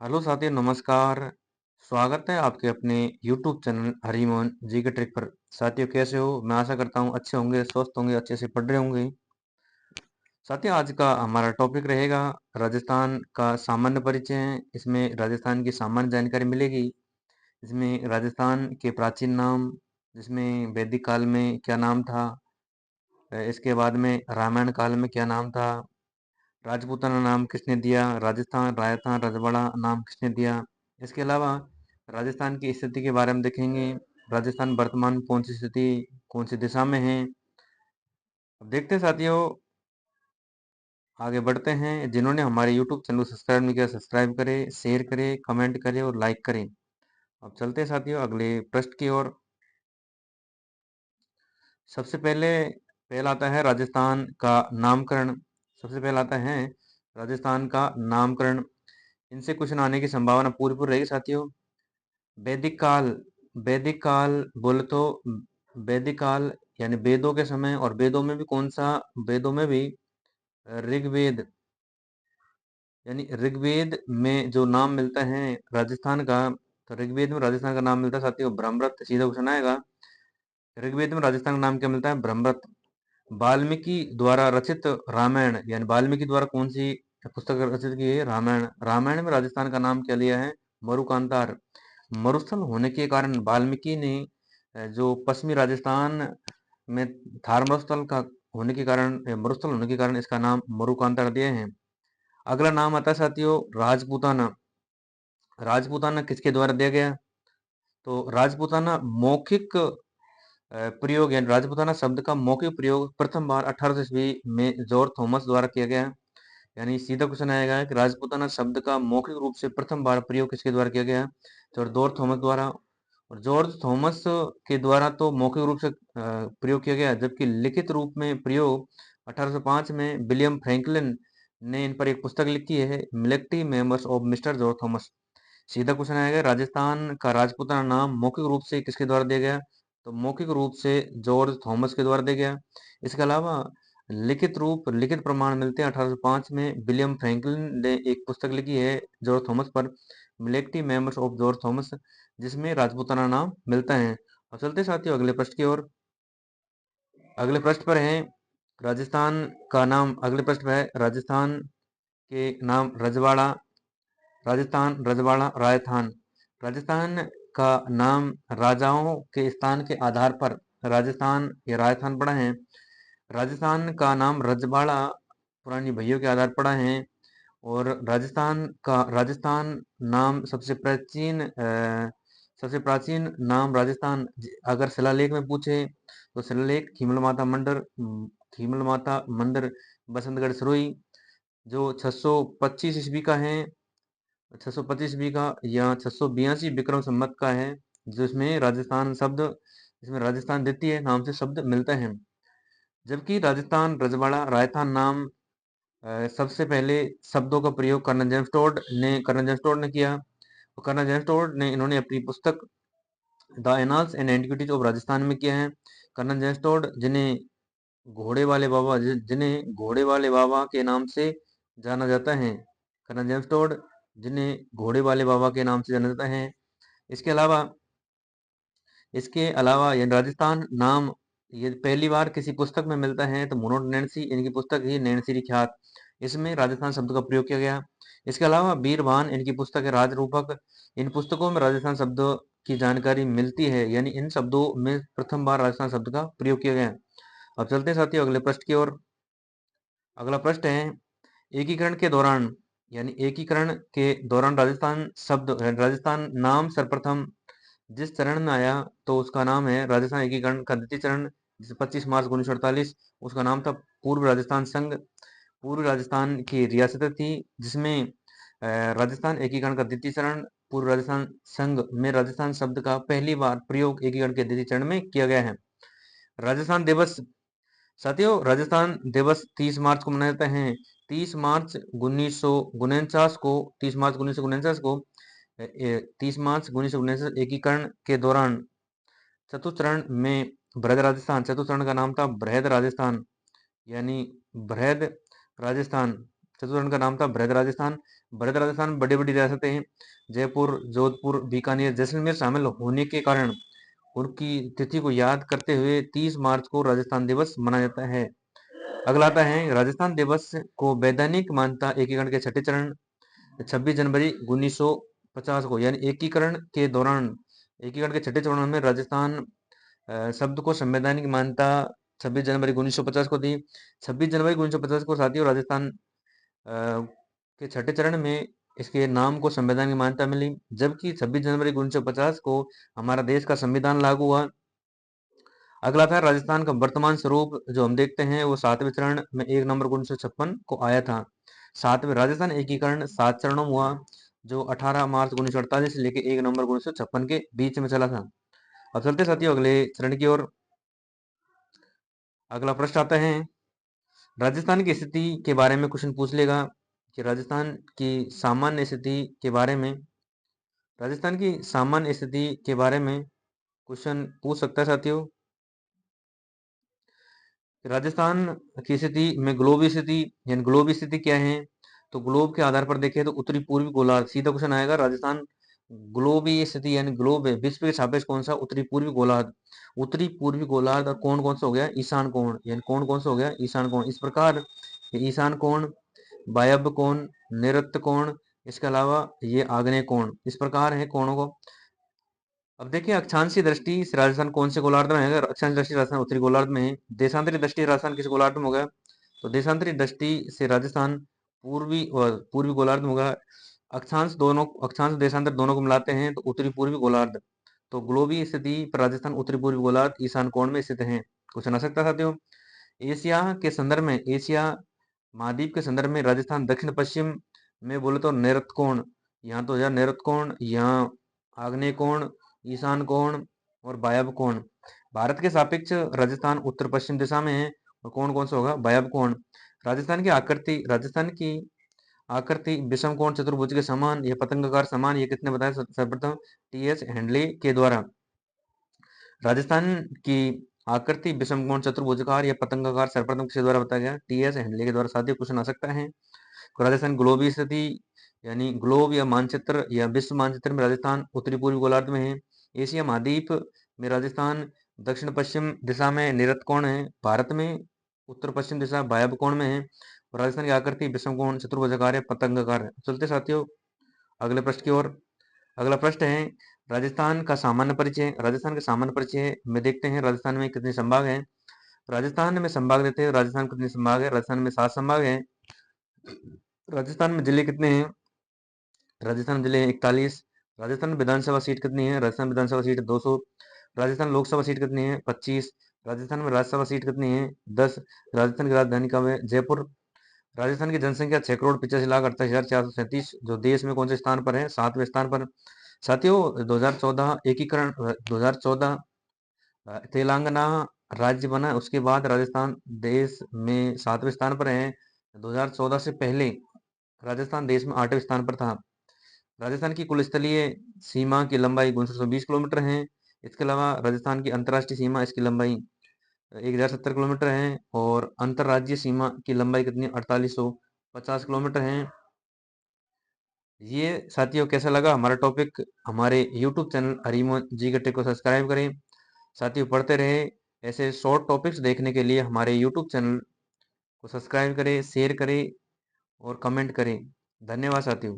Hello साथियों, नमस्कार। स्वागत है आपके अपने यूट्यूब चैनल हरिमोहन जी के ट्रिक पर। साथियों, कैसे हो? मैं आशा करता हूँ अच्छे होंगे, स्वस्थ होंगे, अच्छे से पढ़ रहे होंगे। साथियों, आज का हमारा टॉपिक रहेगा राजस्थान का सामान्य परिचय। इसमें राजस्थान की सामान्य जानकारी मिलेगी। इसमें राजस्थान के प्राचीन नाम, जिसमें वैदिक काल में क्या नाम था, इसके बाद में रामायण काल में क्या नाम था, राजपूताना नाम किसने दिया, राजस्थान, रायथान, रजवाड़ा नाम किसने दिया। इसके अलावा राजस्थान की स्थिति के बारे में देखेंगे। राजस्थान वर्तमान में कौन सी स्थिति, कौन सी दिशा में है। अब देखते हैं साथियों, आगे बढ़ते हैं। जिन्होंने हमारे यूट्यूब चैनल को सब्सक्राइब नहीं किया, सब्सक्राइब करें, शेयर करें, कमेंट करें और लाइक करें। अब चलते हैं साथियों अगले प्रश्न की ओर। सबसे पहला आता है राजस्थान का नामकरण। सबसे पहला आता है राजस्थान का नामकरण। इनसे क्वेश्चन आने की संभावना पूरी पूरी रहेगी साथियों। वैदिक काल, वैदिक काल बोले तो वैदिक काल यानी वेदों के समय, और वेदों में भी कौन सा, वेदों में भी ऋग्वेद, यानी ऋग्वेद में जो नाम मिलता है राजस्थान का, तो ऋग्वेद में राजस्थान का नाम मिलता है साथियों ब्रह्मरथ। सीधा क्वेश्चन आएगा, ऋग्वेद में राजस्थान का नाम क्या मिलता है? ब्रह्मरथ। वाल्मीकि द्वारा रचित रामायण, यानी वाल्मीकि द्वारा कौन सी पुस्तक रचित की है? रामायण। रामायण में राजस्थान का नाम क्या लिया है? मरुकांतार। मरुस्थल होने के कारण वाल्मीकि ने जो पश्चिमी राजस्थान में थार मरुस्थल का होने के कारण, मरुस्थल होने के कारण इसका नाम मरुकांतार दिए हैं। अगला नाम आता है साथियों राजपूताना। राजपूताना किसके द्वारा दिया गया? तो राजपूताना मौखिक प्रयोग, यानी राजपूताना शब्द का मौखिक प्रयोग प्रथम बार 1800 ईस्वी में जॉर्ज थॉमस द्वारा किया गया। यानी सीधा क्वेश्चन आएगा कि राजपूताना शब्द का मौखिक रूप से प्रथम बार प्रयोग किसके द्वारा किया गया? तो जॉर्ज थॉमस द्वारा। और जॉर्ज थॉमस के द्वारा तो मौखिक रूप से प्रयोग किया गया, जबकि लिखित रूप में प्रयोग 1805 में विलियम फ्रैंकलिन ने इन पर एक पुस्तक लिखी है, military members of mister George Thomas. सीधा क्वेश्चन आएगा राजस्थान का राजपूताना नाम मौखिक रूप से किसके द्वारा दिया गया? तो मौखिक रूप से जॉर्ज थॉमस के द्वारा दिया गया। इसके अलावा लिखित प्रमाण मिलते हैं 1805 में विलियम फ्रैंकलिन ने एक पुस्तक लिखी है जॉर्ज थॉमस पर, military members of George Thomas, जिसमें राजपूताना नाम मिलता है। और चलते साथियों अगले प्रश्न की ओर। अगले प्रश्न पर है राजस्थान का नाम, अगले प्रश्न पर है राजस्थान के नाम रजवाड़ा, राजस्थान, रजवाड़ा, राजस्थान। राजस्थान का नाम राजाओं के स्थान के आधार पर राजस्थान या राजस्थान पड़ा है। राजस्थान का नाम रजवाड़ा पुरानी भैयों के आधार पड़ा है। और राजस्थान नाम सबसे प्राचीन नाम राजस्थान, अगर शिलालेख में पूछे तो शिलालेख खीमल माता मंदिर बसंतगढ़ सिरोही, जो 625 ईस्वी का है, 625 ईस्वी का या 682 विक्रम संवत का है, जिसमें राजस्थान द्वितीय नाम से शब्द मिलता है। जबकि राजस्थान, रजवाड़ा, राजस्थान नाम सबसे पहले शब्दों का प्रयोग कर्नल जेम्स टोड ने किया। और कर्नल जेम्स टोड ने इन्होंने अपनी पुस्तक the annals and antiquities of Rajasthan में किया है। कर्नल जेम्स टोड, जिन्हें घोड़े वाले बाबा के नाम से जाना जाता है। कर्नल जेम्स टोड, जिन्हें घोड़े वाले बाबा के नाम से जाना जाता है। इसके अलावा इसके अलावा ये राजस्थान नाम ये पहली बार किसी पुस्तक में मिलता है, तो मोनोड नैन्सी, इनकी पुस्तक ही नैन्सी ख्यात, इसमें राजस्थान शब्द का प्रयोग किया गया। इसके अलावा बीरभान, इनकी पुस्तक है राजरूपक। इन पुस्तकों में राजस्थान शब्द की जानकारी मिलती है, यानी इन शब्दों में प्रथम बार राजस्थान शब्द का प्रयोग किया गया। अब चलते हैं साथियों अगले प्रश्न की ओर। अगला प्रश्न है एकीकरण के दौरान, यानी एकीकरण के दौरान राजस्थान नाम सर्वप्रथम जिस चरण में आया, तो उसका नाम है राजस्थान एकीकरण का द्वितीय चरण, जिसे 25 मार्च 1948, उसका नाम था पूर्व राजस्थान संघ। पूर्व राजस्थान की रियासतें थी, जिसमें राजस्थान एकीकरण का द्वितीय चरण, पूर्व राजस्थान संघ में राजस्थान शब्द का पहली बार प्रयोग एकीकरण के द्वितीय चरण में किया गया है। राजस्थान दिवस, साथियों राजस्थान दिवस 30 मार्च को मनाया जाता है। 30 मार्च 1949 को 30 मार्च 1949 को 30 मार्च 1949 एकीकरण के दौरान चतुर्थ चरण में बृहद राजस्थान, चतुर्थ चरण का नाम था बृहद राजस्थान, यानी बृहद राजस्थान, चतुर्थ चरण का नाम था बृहद राजस्थान। बृहद राजस्थान में बड़ी बड़ी रियासतें हैं, जयपुर, जोधपुर, बीकानेर, जैसलमेर शामिल होने के कारण उनकी तिथि को याद करते हुए 30 मार्च को राजस्थान दिवस मनाया जाता है। अगला आता है राजस्थान दिवस को वैधानिक मान्यता एकीकरण के छठे चरण 26 जनवरी 1950 को, यानी एकीकरण के छठे चरण में राजस्थान शब्द को संवैधानिक मान्यता 26 जनवरी 1950 को दी। 26 जनवरी 1950 को साथियों राजस्थान के छठे चरण में इसके नाम को संवैधानिक मान्यता मिली, जबकि 26 जनवरी 1950 को हमारा देश का संविधान लागू हुआ। अगला था राजस्थान का वर्तमान स्वरूप, जो हम देखते हैं वो 7वें चरण में 1 नवंबर 1956 को आया था। 7वें राजस्थान एकीकरण 7 चरणों में हुआ, जो 18 मार्च 1948 से लेकर 1 नवंबर 1956 के बीच में चला था। अब चलते साथियों अगले चरण की ओर। अगला प्रश्न आता है राजस्थान की स्थिति के बारे में क्वेश्चन पूछ लेगा कि राजस्थान की सामान्य स्थिति के बारे में क्वेश्चन पूछ सकता है साथियों। राजस्थान की स्थिति में ग्लोब स्थिति यानी ग्लोब स्थिति क्या है, तो ग्लोब के आधार पर देखें तो उत्तरी पूर्वी गोलार्ध सीधा क्वेश्चन आएगा। राजस्थान ग्लोबी स्थिति यानी ग्लोब है, विश्व के सापेक्ष कौन सा, उत्तरी पूर्वी गोलार्ध। उत्तरी पूर्वी गोलार्ध और कौन से हो गया, ईशान कोण, यानी कौन से हो गया, ईशान कोण। इस प्रकार ईशान कोण, वायव्य कोण, नैऋत्य कोण, इसके अलावा ये आग्नेय कोण, इस प्रकार है कोणों को। अब देखिए अक्षांशीय दृष्टि से राजस्थान कौन से गोलार्ध में है, अगर अक्षांशीय दृष्टि राजस्थान उत्तरी गोलार्ध में है। देशांतरी दृष्टि राजस्थान किस गोलार्ध में होगा, तो देशांतरी दृष्टि से राजस्थान पूर्वी गोलार्ध में होगा। अक्षांश देशांतर दोनों को मिलाते हैं तो उत्तरी पूर्वी गोलार्ध। तो ग्लोबी स्थिति पर राजस्थान उत्तरी पूर्वी गोलार्ध ईशान कोण में स्थित है। क्वेश्चन आ सकता है साथियों। एशिया महाद्वीप के संदर्भ में राजस्थान दक्षिण पश्चिम में बोले तो नैऋत्य कोण, यहाँ तो यार नैऋत्य कोण, यहाँ आग्नेय कोण, ईशान कोण और वायव्य कोण। भारत के सापेक्ष राजस्थान उत्तर पश्चिम दिशा में है और कौन सा होगा, वायव्य कोण। राजस्थान की आकृति विषम कोण चतुर्भुज के समान या पतंगाकार समान, ये किसने बताया, सर्वप्रथम टी.एच. हेंडले के द्वारा। राजस्थान की आकृति विषम कोण चतुर्भुजकार या पतंगाकार सर्वप्रथम किसके द्वारा बताया गया, टी.एच. हेंडले के द्वारा। साथियों क्वेश्चन आ सकता है। राजस्थान ग्लोबी स्थिति यानी ग्लोब या मानचित्र या विश्व मानचित्र में राजस्थान उत्तरी पूर्वी गोलार्ध में है। एशिया महाद्वीप में राजस्थान दक्षिण पश्चिम दिशा में नैऋत्य कोण है। भारत में उत्तर पश्चिम दिशा वायव्य कोण में है और राजस्थान की आकृति विषम कोण चतुर्भुजाकार है, पतंगाकार है। चलते साथियों अगले प्रश्न की ओर। अगला प्रश्न है राजस्थान का सामान्य परिचय। राजस्थान का सामान्य परिचय में देखते हैं राजस्थान में कितने संभाग हैं। राजस्थान में संभाग देते हैं, राजस्थान कितने संभाग है, राजस्थान में 7 संभाग है। राजस्थान में जिले कितने हैं, राजस्थान जिले 41। राजस्थान विधानसभा सीट कितनी है, राजस्थान विधानसभा सीट 200। राजस्थान लोकसभा सीट कितनी है, 25। राजस्थान में राज्यसभा सीट कितनी है, 10। राजस्थान की राजधानी कब है, जयपुर। राजस्थान की जनसंख्या 6,85,48,437, जो देश में कौन से स्थान पर है, 7वें स्थान पर। साथियों 2014 एकीकरण 2014 तेलंगाना राज्य बना, उसके बाद राजस्थान देश में 7वें स्थान पर है। 2014 से पहले राजस्थान देश में 8वें स्थान पर था। राजस्थान की कुल स्थलीय सीमा की लंबाई 520 किलोमीटर है। इसके अलावा राजस्थान की अंतर्राष्ट्रीय सीमा, इसकी लंबाई 1070 किलोमीटर है और अंतर्राज्यीय सीमा की लंबाई कितनी, 4850 किलोमीटर है। ये साथियों कैसा लगा हमारा टॉपिक, हमारे यूट्यूब चैनल हरिमोहन जी के टेक को सब्सक्राइब करें। साथियों पढ़ते रहे, ऐसे शॉर्ट टॉपिक्स देखने के लिए हमारे यूट्यूब चैनल को सब्सक्राइब करें, शेयर करें और कमेंट करें। धन्यवाद साथियों।